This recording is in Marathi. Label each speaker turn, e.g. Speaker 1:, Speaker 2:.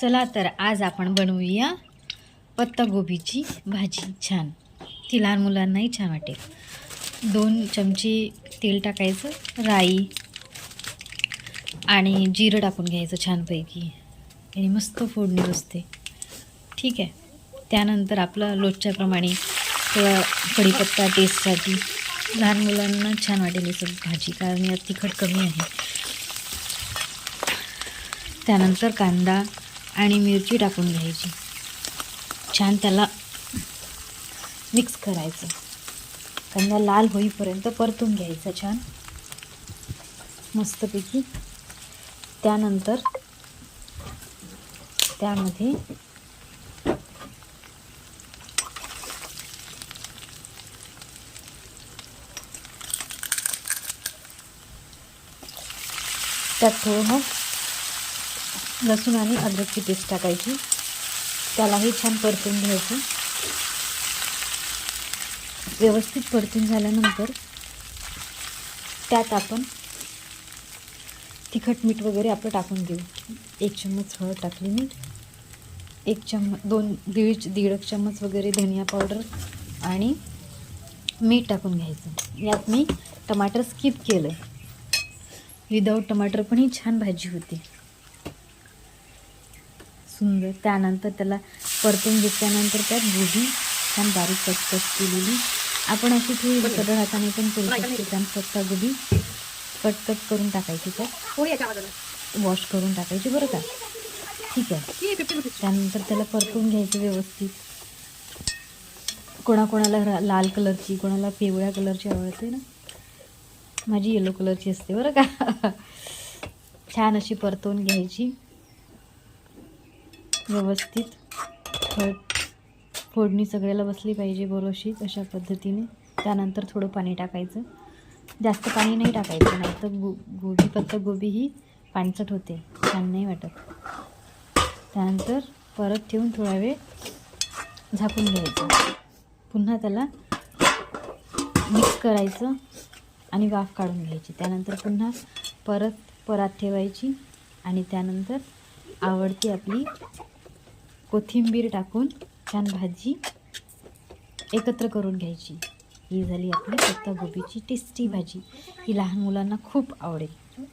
Speaker 1: चला तर आज आपण बनवूया पत्तागोबीची भाजी. छान, ती लहान मुलांनाही छान वाटेल. 2 चमचे तेल टाकायचं, राई आणि जिरं टाकून घ्यायचं छानपैकी आणि मस्त फोडणी बसते. ठीक आहे. त्यानंतर आपलं रोजच्याप्रमाणे थोडा कढीपत्ता टेस्टसाठी. लहान मुलांना छान वाटेल ही सगळी भाजी, कारण यात तिखट कमी आहे. त्यानंतर कांदा आणि मिरची टाकून घ्यायची. छान त्याला मिक्स करायचं. कांदा लाल होईपर्यंत परतून घ्यायचा छान मस्तपैकी. त्यानंतर त्यामध्ये त्यात थोडं लसूण आणि अद्रकची पेस्ट टाकायची. त्यालाही छान परतून घ्यायचं. व्यवस्थित परतून झाल्यानंतर त्यात आपण तिखट मीठ वगैरे आपलं टाकून देऊ. 1 चम्मच हळद टाकली मी, 1-1.5 चम्मच वगैरे धनिया पावडर आणि मीठ टाकून घ्यायचं. यात मी टमाटर स्किप केलं आहे. विदाऊट टमाटर पण ही छान भाजी होती, सुंदर. त्यानंतर त्याला परतून घेतल्यानंतर त्यात गोबी छान बारीक कट केलेली आपण अशी थोडी कडक हाताने पण करू शकतो. छान पत्तागोबी कट करून टाकायची, त्यात वॉश करून टाकायची बरं का. ठीक आहे. त्यानंतर त्याला परतून घ्यायचं व्यवस्थित. कोणाकोणाला लाल कलरची, कोणाला पिवळ्या कलरची आवडते ना, माझी येलो कलरची असते बरं का. छान अशी परतून घ्यायची व्यवस्थित. फोडणी सगळ्याला बसली पाहिजे बरोशीत अशा पद्धतीने. त्यानंतर थोडं पाणी टाकायचं. जास्त पाणी नाही टाकायचं, नाही तर पत्तागोबी ही पाणचट होते, छान नाही वाटत. त्यानंतर परत ठेवून थोडा वेळ झाकून घ्यायचं. पुन्हा त्याला मिक्स करायचं आणि वाफ काढून घ्यायची. त्यानंतर पुन्हा परात ठेवायची आणि त्यानंतर आवडती आपली कोथिंबीर टाकून छान भाजी एकत्र करून घ्यायची. ही झाली आपली पत्तागोबीची टेस्टी भाजी. ही लहान मुलांना खूप आवडेल.